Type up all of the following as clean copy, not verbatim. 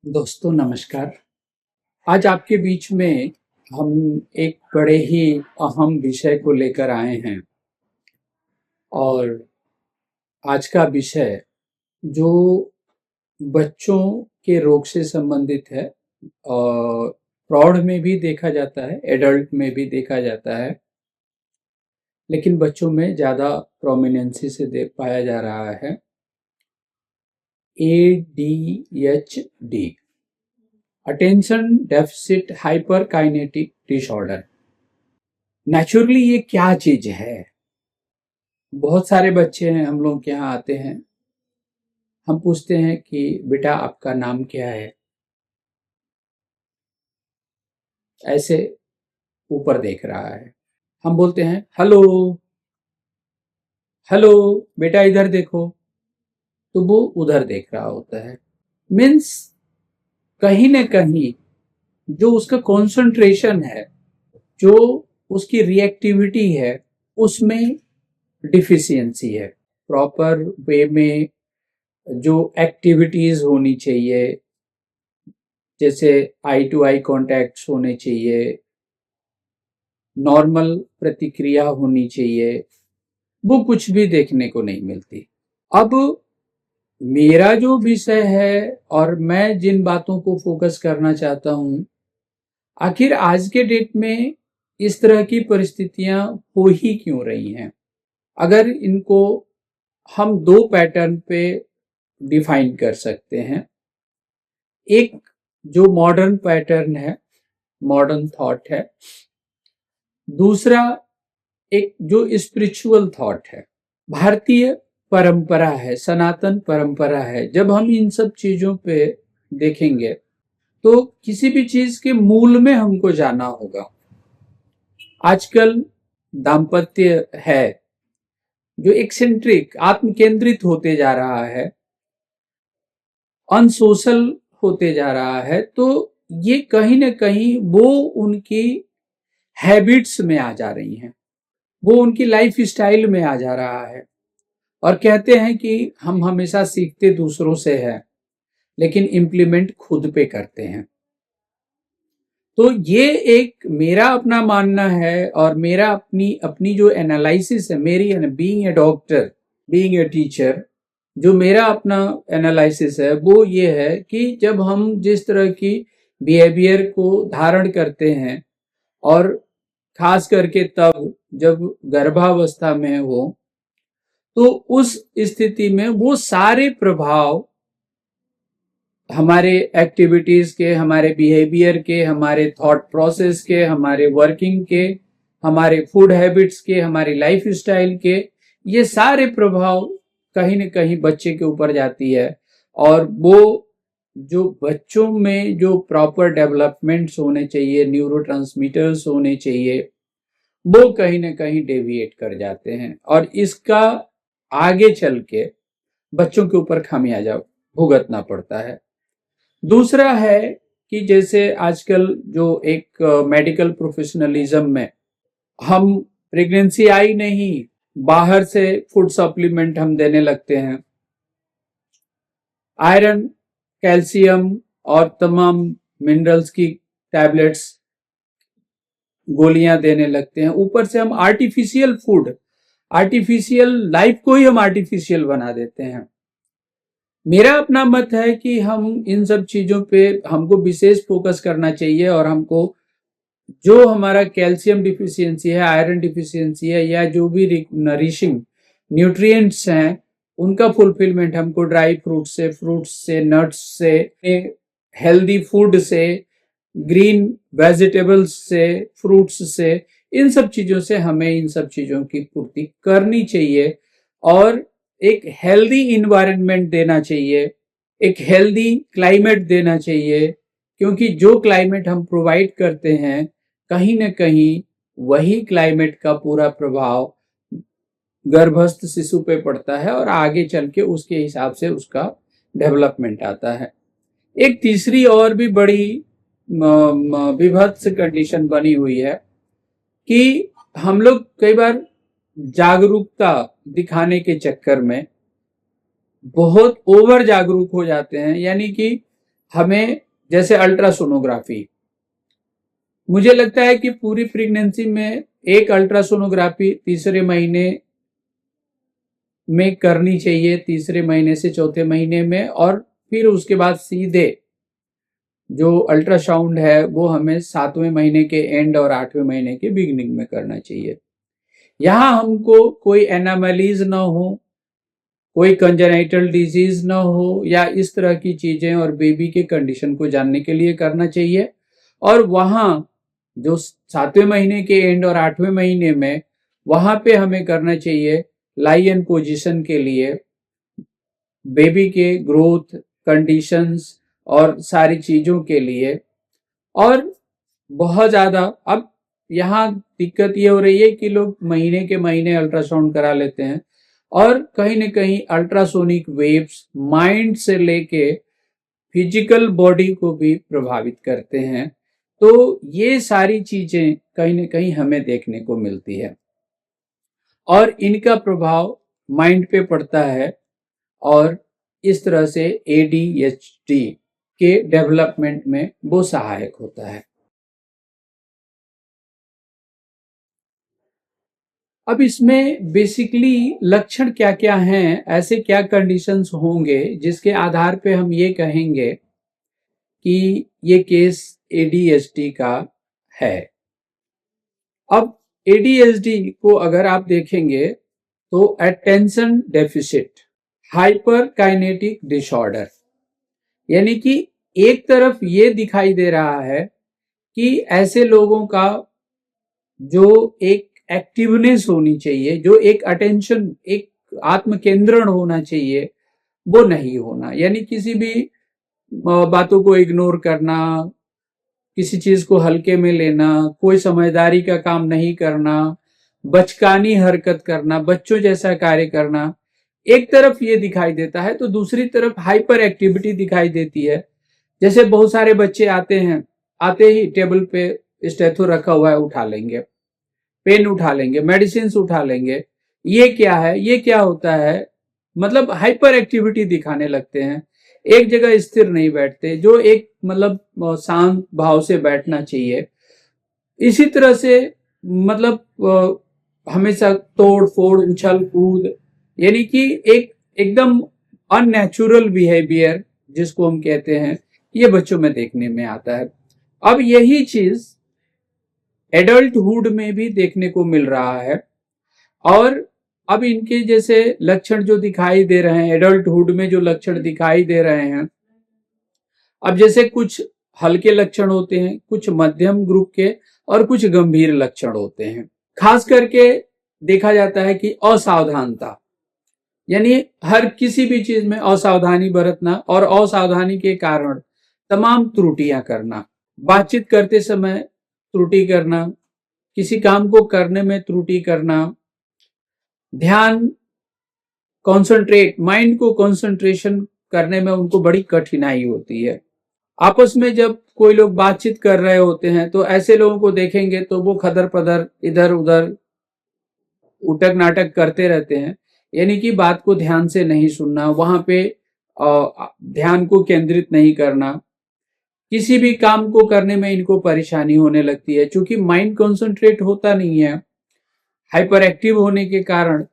दोस्तों नमस्कार। आज आपके बीच में हम एक बड़े ही अहम विषय को लेकर आए हैं और आज का विषय जो बच्चों के रोग से संबंधित है और प्रौढ़ में भी देखा जाता है, एडल्ट में भी देखा जाता है, लेकिन बच्चों में ज़्यादा प्रोमिनेंसी से देख पाया जा रहा है। ADHD, attention deficit hyper kinetic disorder. Naturally ये क्या चीज है? बहुत सारे बच्चे हैं, हम लोग के यहाँ आते हैं, हम पूछते हैं कि बेटा आपका नाम क्या है, ऐसे ऊपर देख रहा है। हम बोलते हैं हेलो हेलो बेटा इधर देखो, तो वो उधर देख रहा होता है। मीन्स कहीं ना कहीं जो उसका कंसंट्रेशन है, जो उसकी रिएक्टिविटी है, उसमें डिफिशियंसी है। प्रॉपर वे में जो एक्टिविटीज होनी चाहिए, जैसे आई टू आई कॉन्टैक्ट्स होने चाहिए, नॉर्मल प्रतिक्रिया होनी चाहिए, वो कुछ भी देखने को नहीं मिलती। अब मेरा जो विषय है और मैं जिन बातों को फोकस करना चाहता हूं, आखिर आज के डेट में इस तरह की परिस्थितियां हो ही क्यों रही हैं? अगर इनको हम दो पैटर्न पे डिफाइन कर सकते हैं। एक जो मॉडर्न पैटर्न है, मॉडर्न थॉट है। दूसरा एक जो स्पिरिचुअल थॉट है, भारतीय परंपरा है, सनातन परंपरा है। जब हम इन सब चीजों पे देखेंगे तो किसी भी चीज के मूल में हमको जाना होगा। आजकल दाम्पत्य है जो एक्सेंट्रिक, आत्म केंद्रित होते जा रहा है, अनसोशल होते जा रहा है, तो ये कहीं ना कहीं वो उनकी हैबिट्स में आ जा रही हैं, वो उनकी लाइफ स्टाइल में आ जा रहा है। और कहते हैं कि हम हमेशा सीखते दूसरों से हैं, लेकिन इम्प्लीमेंट खुद पे करते हैं। तो ये एक मेरा अपना मानना है और मेरा अपनी अपनी जो एनालिसिस है, मेरी being a doctor, being a teacher, जो मेरा अपना एनालिसिस है वो ये है कि जब हम जिस तरह की बिहेवियर को धारण करते हैं, और खास करके तब जब गर्भावस्था में हो, तो उस स्थिति में वो सारे प्रभाव हमारे एक्टिविटीज के, हमारे बिहेवियर के, हमारे थॉट प्रोसेस के, हमारे वर्किंग के, हमारे फूड हैबिट्स के, हमारी लाइफ स्टाइल के, ये सारे प्रभाव कहीं न कहीं बच्चे के ऊपर जाती है। और वो जो बच्चों में जो प्रॉपर डेवलपमेंट्स होने चाहिए, न्यूरोट्रांसमीटर्स होने चाहिए, वो कहीं ना कहीं डेविएट कर जाते हैं और इसका आगे चल के बच्चों के ऊपर खामियाजा भुगतना पड़ता है। दूसरा है कि जैसे आजकल जो एक मेडिकल प्रोफेशनलिज्म में हम प्रेगनेंसी आई नहीं, बाहर से फूड सप्लीमेंट हम देने लगते हैं, आयरन, कैल्शियम और तमाम मिनरल्स की टैबलेट्स, गोलियां देने लगते हैं। ऊपर से हम आर्टिफिशियल फूड, आर्टिफिशियल लाइफ को ही हम आर्टिफिशियल बना देते हैं। मेरा अपना मत है कि हम इन सब चीजों पे हमको विशेष फोकस करना चाहिए और हमको जो हमारा कैल्शियम डिफिशियंसी है, आयरन डिफिशियंसी है, या जो भी नरिशिंग न्यूट्रिएंट्स हैं, उनका फुलफिलमेंट हमको ड्राई फ्रूट्स से, नट्स से, हेल्दी फूड से, ग्रीन वेजिटेबल्स से, फ्रूट्स से, इन सब चीजों से हमें इन सब चीजों की पूर्ति करनी चाहिए और एक हेल्दी इन्वायरमेंट देना चाहिए, एक हेल्दी क्लाइमेट देना चाहिए। क्योंकि जो क्लाइमेट हम प्रोवाइड करते हैं, कहीं ना कहीं वही क्लाइमेट का पूरा प्रभाव गर्भस्थ शिशु पे पड़ता है और आगे चल के उसके हिसाब से उसका डेवलपमेंट आता है। एक तीसरी और भी बड़ी विभत्स कंडीशन बनी हुई है कि हम लोग कई बार जागरूकता दिखाने के चक्कर में बहुत ओवर जागरूक हो जाते हैं। यानी कि हमें जैसे अल्ट्रासोनोग्राफी, मुझे लगता है कि पूरी प्रेगनेंसी में एक अल्ट्रासोनोग्राफी तीसरे महीने में करनी चाहिए, तीसरे महीने से चौथे महीने में, और फिर उसके बाद सीधे जो अल्ट्रासाउंड है वो हमें 7वें महीने के एंड और 8वें महीने के बिगिनिंग में करना चाहिए। यहाँ हमको कोई एनामलीज ना हो, कोई कंजेनाइटल डिजीज ना हो या इस तरह की चीजें, और बेबी के कंडीशन को जानने के लिए करना चाहिए। और वहाँ जो 7वें महीने के एंड और 8वें महीने में, वहां पे हमें करना चाहिए लाई इन पोजीशन के लिए, बेबी के ग्रोथ कंडीशंस और सारी चीजों के लिए। और बहुत ज्यादा अब यहाँ दिक्कत ये हो रही है कि लोग महीने के महीने अल्ट्रासाउंड करा लेते हैं, और कहीं न कहीं अल्ट्रासोनिक वेव्स माइंड से लेके फिजिकल बॉडी को भी प्रभावित करते हैं। तो ये सारी चीजें कहीं न कहीं हमें देखने को मिलती है, और इनका प्रभाव माइंड पे पड़ता है, और इस तरह से ADHD के डेवलपमेंट में वो सहायक होता है। अब इसमें बेसिकली लक्षण क्या क्या हैं, ऐसे क्या कंडीशंस होंगे जिसके आधार पे हम ये कहेंगे कि ये केस ADHD का है। अब ADHD को अगर आप देखेंगे तो attention deficit hyper kinetic disorder, यानी कि एक तरफ ये दिखाई दे रहा है कि ऐसे लोगों का जो एक एक्टिवनेस होनी चाहिए, जो एक अटेंशन, एक आत्म केंद्रण होना चाहिए, वो नहीं होना, यानी किसी भी बातों को इग्नोर करना, किसी चीज को हल्के में लेना, कोई समझदारी का काम नहीं करना, बचकानी हरकत करना, बच्चों जैसा कार्य करना, एक तरफ ये दिखाई देता है। तो दूसरी तरफ हाइपर एक्टिविटी दिखाई देती है। जैसे बहुत सारे बच्चे आते हैं, आते ही टेबल पे स्टेथो रखा हुआ है, उठा लेंगे, पेन उठा लेंगे, मेडिसिन उठा लेंगे। ये क्या है, ये क्या होता है, मतलब हाइपर एक्टिविटी दिखाने लगते हैं, एक जगह स्थिर नहीं बैठते, जो एक मतलब शांत भाव से बैठना चाहिए। इसी तरह से मतलब हमेशा तोड़ फोड़, उछल कूद, यानी कि एक एकदम अननेचुरल बिहेवियर जिसको हम कहते हैं, ये बच्चों में देखने में आता है। अब यही चीज एडल्टहुड में भी देखने को मिल रहा है, और अब इनके जैसे लक्षण जो दिखाई दे रहे हैं, एडल्टहुड में जो लक्षण दिखाई दे रहे हैं, अब जैसे कुछ हल्के लक्षण होते हैं, कुछ मध्यम ग्रुप के, और कुछ गंभीर लक्षण होते हैं। खास करके देखा जाता है कि असावधानता, यानी हर किसी भी चीज में असावधानी बरतना, और असावधानी के कारण तमाम त्रुटियां करना, बातचीत करते समय त्रुटि करना, किसी काम को करने में त्रुटि करना, ध्यान कॉन्सेंट्रेट, माइंड को कॉन्सेंट्रेशन करने में उनको बड़ी कठिनाई होती है। आपस में जब कोई लोग बातचीत कर रहे होते हैं तो ऐसे लोगों को देखेंगे तो वो खदर पदर इधर उधर उटक नाटक करते रहते हैं, यानी कि बात को ध्यान से नहीं सुनना, वहां पे ध्यान को केंद्रित नहीं करना, किसी भी काम को करने में इनको परेशानी होने लगती है, क्योंकि माइंड कॉन्सेंट्रेट होता नहीं है। हाइपर एक्टिव होने के कारण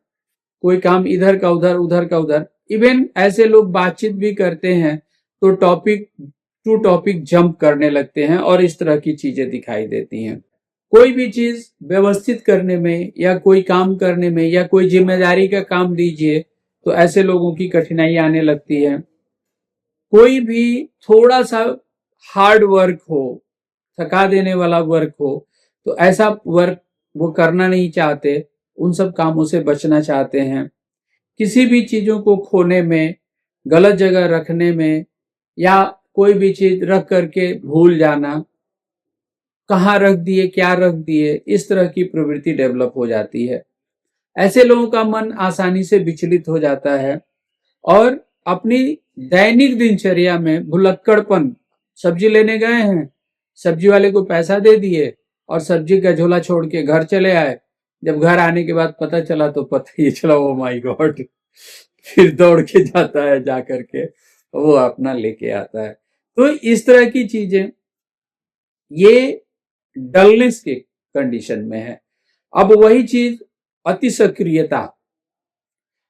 कोई काम इधर का उधर, उधर का उधर। इवन ऐसे लोग बातचीत भी करते हैं तो टॉपिक टू टॉपिक जंप करने लगते हैं, और इस तरह की चीजें दिखाई देती हैं। कोई भी चीज व्यवस्थित करने में, या कोई काम करने में, या कोई जिम्मेदारी का काम दीजिए तो ऐसे लोगों की कठिनाई आने लगती है। कोई भी थोड़ा सा हार्ड वर्क हो, थका देने वाला वर्क हो, तो ऐसा वर्क वो करना नहीं चाहते, उन सब कामों से बचना चाहते हैं। किसी भी चीजों को खोने में, गलत जगह रखने में, या कोई भी चीज रख करके भूल जाना, कहाँ रख दिए, क्या रख दिए, इस तरह की प्रवृत्ति डेवलप हो जाती है। ऐसे लोगों का मन आसानी से विचलित हो जाता है, और अपनी दैनिक दिनचर्या में भुलक्कड़पन, सब्जी लेने गए हैं, सब्जी वाले को पैसा दे दिए और सब्जी का झोला छोड़ के घर चले आए। जब घर आने के बाद पता चला तो पता ही चला, ओ माय गॉड, फिर दौड़ के जाता है, जा करके वो अपना लेके आता है। तो इस तरह की चीजें ये डलनेस के कंडीशन में है। अब वही चीज अति सक्रियता,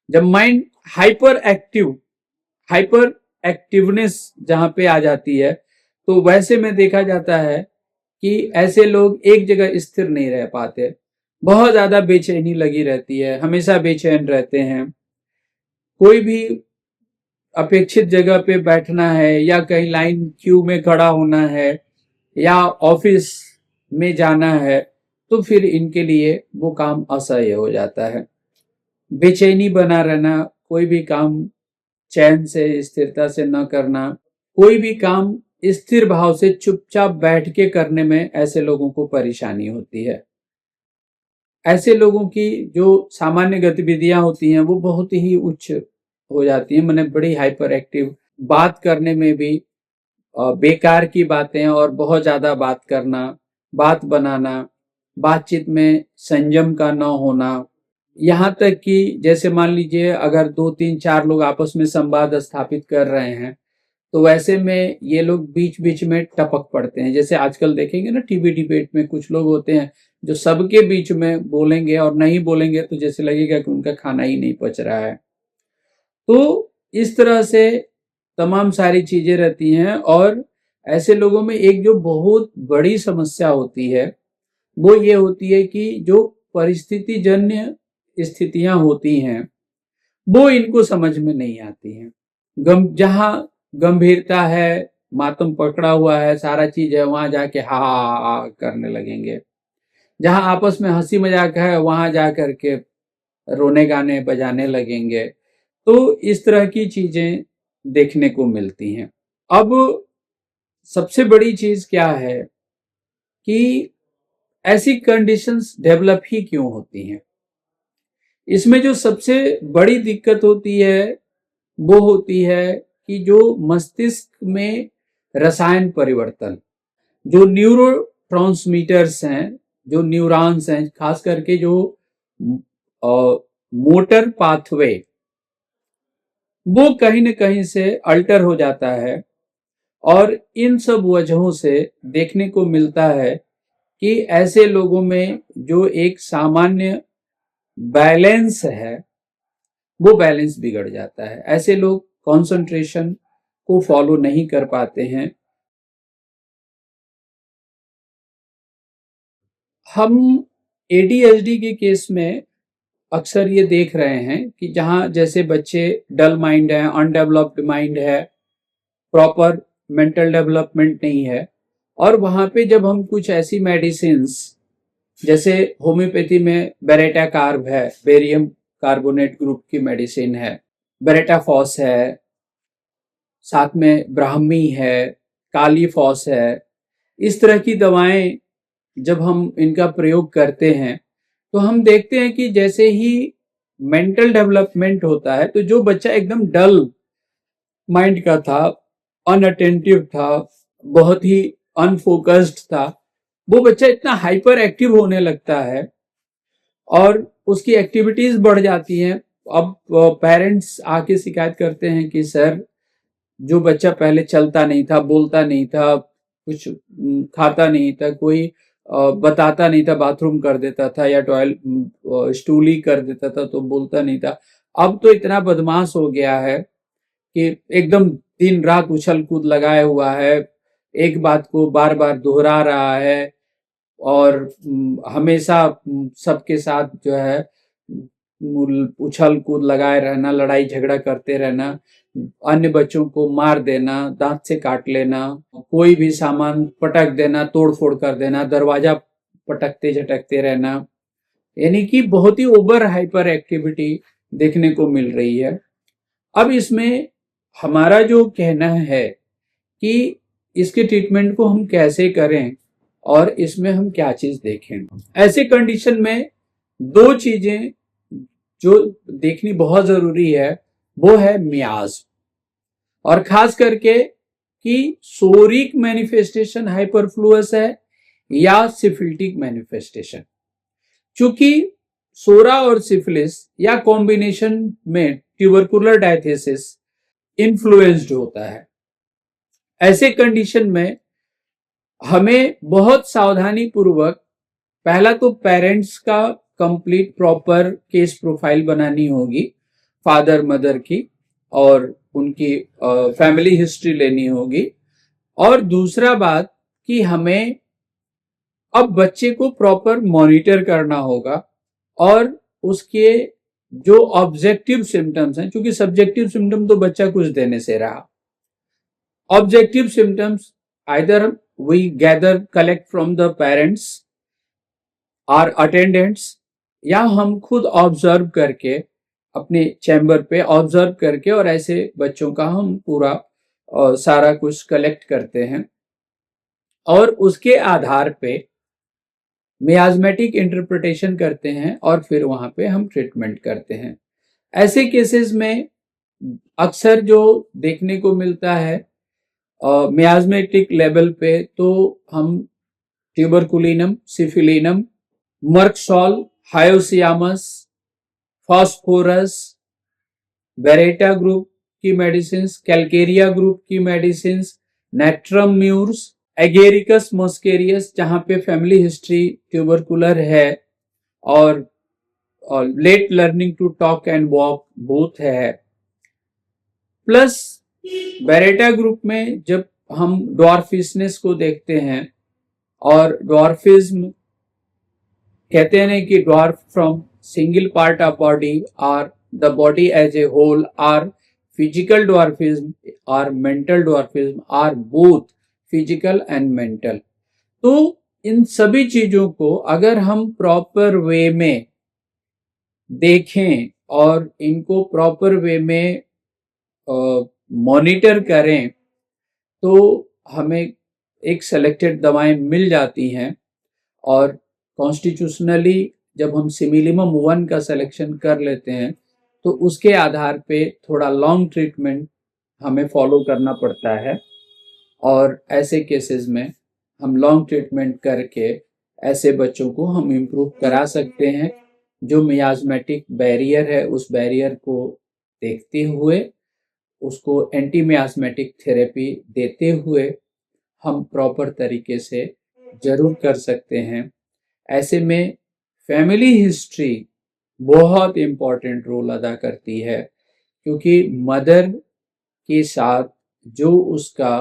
जब माइंड हाइपर एक्टिवनेस जहां पे आ जाती है, तो वैसे में देखा जाता है कि ऐसे लोग एक जगह स्थिर नहीं रह पाते, बहुत ज्यादा बेचैनी लगी रहती है, हमेशा बेचैन रहते हैं। कोई भी अपेक्षित जगह पे बैठना है या कहीं लाइन क्यू में खड़ा होना है या ऑफिस में जाना है, तो फिर इनके लिए वो काम असह्य हो जाता है। बेचैनी बना रहना, कोई भी काम चैन से स्थिरता से न करना, कोई भी काम स्थिर भाव से चुपचाप बैठ के करने में ऐसे लोगों को परेशानी होती है। ऐसे लोगों की जो सामान्य गतिविधियां होती हैं वो बहुत ही उच्च हो जाती हैं, मैंने बड़ी हाइपर एक्टिव, बात करने में भी बेकार की बातें और बहुत ज्यादा बात करना, बात बनाना, बातचीत में संयम का न होना, यहाँ तक कि जैसे मान लीजिए अगर 2 3 4 लोग आपस में संवाद स्थापित कर रहे हैं, तो वैसे में ये लोग बीच बीच में टपक पड़ते हैं। जैसे आजकल देखेंगे ना टीवी डिबेट में कुछ लोग होते हैं जो सबके बीच में बोलेंगे और नहीं बोलेंगे तो जैसे लगेगा कि उनका खाना ही नहीं पच रहा है। तो इस तरह से तमाम सारी चीजें रहती हैं। और ऐसे लोगों में एक जो बहुत बड़ी समस्या होती है वो ये होती है कि जो परिस्थिति जन्य स्थितियां होती हैं वो इनको समझ में नहीं आती हैं। जहां गंभीरता है, मातम पकड़ा हुआ है, सारा चीज है, वहां जाके हा हा हा करने लगेंगे। जहां आपस में हंसी मजाक है वहां जा करके रोने गाने बजाने लगेंगे। तो इस तरह की चीजें देखने को मिलती हैं। अब सबसे बड़ी चीज क्या है कि ऐसी कंडीशंस डेवलप ही क्यों होती हैं। इसमें जो सबसे बड़ी दिक्कत होती है वो होती है कि जो मस्तिष्क में रसायन परिवर्तन, जो न्यूरो ट्रांसमीटर्स हैं, जो न्यूरॉन्स हैं, खास करके जो मोटर पाथवे, वो कहीं न कहीं से अल्टर हो जाता है। और इन सब वजहों से देखने को मिलता है कि ऐसे लोगों में जो एक सामान्य बैलेंस है वो बैलेंस बिगड़ जाता है। ऐसे लोग कंसंट्रेशन को फॉलो नहीं कर पाते हैं। हम एडीएचडी के केस में अक्सर ये देख रहे हैं कि जहां जैसे बच्चे डल माइंड है, अनडेवलप्ड माइंड है, प्रॉपर मेंटल डेवलपमेंट नहीं है, और वहां पे जब हम कुछ ऐसी मेडिसिन, जैसे होम्योपैथी में बेरेटा कार्ब है, बेरियम कार्बोनेट ग्रुप की मेडिसिन है, बेरेटा फॉस है, साथ में ब्राह्मी है, काली फॉस है, इस तरह की दवाएं जब हम इनका प्रयोग करते हैं तो हम देखते हैं कि जैसे ही मेंटल डेवलपमेंट होता है तो जो बच्चा एकदम डल माइंड का था, अनअटेंटिव था, बहुत ही अनफोकस्ड था, वो बच्चा इतना हाइपर एक्टिव होने लगता है और उसकी एक्टिविटीज बढ़ जाती हैं। अब पेरेंट्स आके शिकायत करते हैं कि सर, जो बच्चा पहले चलता नहीं था, बोलता नहीं था, कुछ खाता नहीं था, कोई बताता नहीं था, बाथरूम कर देता था या टॉयलेट स्टूली कर देता था तो बोलता नहीं था, अब तो इतना बदमाश हो गया है कि एकदम दिन रात उछल कूद लगाए हुआ है, एक बात को बार बार दोहरा रहा है और हमेशा सबके साथ जो है उछल कूद लगाए रहना, लड़ाई झगड़ा करते रहना, अन्य बच्चों को मार देना, दांत से काट लेना, कोई भी सामान पटक देना, तोड़ फोड़ कर देना, दरवाजा पटकते झटकते रहना, यानी कि बहुत ही ओवर हाइपर एक्टिविटी देखने को मिल रही है। अब इसमें हमारा जो कहना है कि इसके ट्रीटमेंट को हम कैसे करें और इसमें हम क्या चीज देखें। ऐसे कंडीशन में दो चीजें जो देखनी बहुत जरूरी है वो है मियाज, और खास करके कि सोरिक मैनिफेस्टेशन हाइपरफ्लुअस है या सिफिलिटिक मैनिफेस्टेशन। चूंकि सोरा और सिफिलिस या कॉम्बिनेशन में ट्यूबरकुलर डायथेसिस इन्फ्लुएंस्ड होता है, ऐसे कंडीशन में हमें बहुत सावधानी पूर्वक पहला तो पेरेंट्स का कंप्लीट प्रॉपर केस प्रोफाइल बनानी होगी, फादर मदर की, और उनकी फैमिली हिस्ट्री लेनी होगी। और दूसरा बात कि हमें अब बच्चे को प्रॉपर मॉनिटर करना होगा और उसके जो ऑब्जेक्टिव सिम्टम्स हैं, क्योंकि सब्जेक्टिव सिम्टम तो बच्चा कुछ देने से रहा, objective symptoms either we gather collect from the parents और अटेंडेंट्स, या हम खुद ऑब्जर्व करके अपने चैम्बर पे ऑब्जर्व करके और ऐसे बच्चों का हम पूरा सारा कुछ कलेक्ट करते हैं और उसके आधार पे मियाज्मेटिक इंटरप्रिटेशन करते हैं और फिर वहां पे हम ट्रीटमेंट करते हैं। ऐसे केसेस में अक्सर जो देखने को मिलता है मियाज्मेटिक लेवल पे, तो हम tuberculinum, syphilinum, merc sol, hyoscyamus, phosphorus, baryta group की मेडिसिन, कैलकेरिया ग्रुप की medicine, natrum murs, agaricus muscarius जहां पे फैमिली हिस्ट्री ट्यूबरकुलर है और late learning to talk and walk both है, प्लस बेरेटा ग्रुप में जब हम ड्वार्फिसनेस को देखते हैं, और ड्वार्फिज्म कहते हैं कि dwarf from single part of body और the body as a whole, or physical dwarfism और mental dwarfism, or both physical and mental. तो इन सभी चीजों को अगर हम प्रॉपर वे में देखें और इनको प्रॉपर वे में मॉनिटर करें तो हमें एक सेलेक्टेड दवाएं मिल जाती हैं। और कॉन्स्टिट्यूशनली जब हम सिमिलिमम 1 का सिलेक्शन कर लेते हैं तो उसके आधार पे थोड़ा लॉन्ग ट्रीटमेंट हमें फॉलो करना पड़ता है, और ऐसे केसेस में हम लॉन्ग ट्रीटमेंट करके ऐसे बच्चों को हम इम्प्रूव करा सकते हैं। जो मियाज्मेटिक बैरियर है उस बैरियर को देखते हुए उसको एंटी मियाज्मेटिक थेरेपी देते हुए हम प्रॉपर तरीके से जरूर कर सकते हैं। ऐसे में फैमिली हिस्ट्री बहुत इम्पोर्टेंट रोल अदा करती है, क्योंकि मदर के साथ जो उसका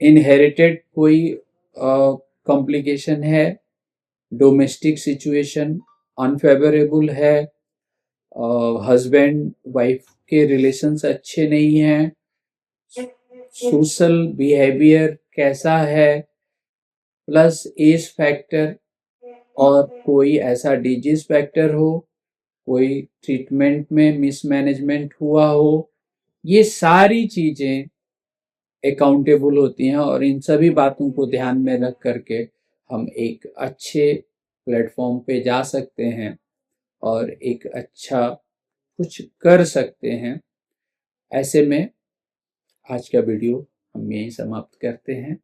इनहेरिटेड कोई कॉम्प्लिकेशन है, डोमेस्टिक सिचुएशन अनफेवरेबल है, हस्बैंड वाइफ के रिलेशंस अच्छे नहीं हैं, सोशल बिहेवियर कैसा है, प्लस एज फैक्टर, और कोई ऐसा डिजीज फैक्टर हो, कोई ट्रीटमेंट में मिसमैनेजमेंट हुआ हो, ये सारी चीजें अकाउंटेबल होती हैं। और इन सभी बातों को ध्यान में रख करके हम एक अच्छे प्लेटफॉर्म पे जा सकते हैं और एक अच्छा कुछ कर सकते हैं। ऐसे में आज का वीडियो हम यहीं समाप्त करते हैं।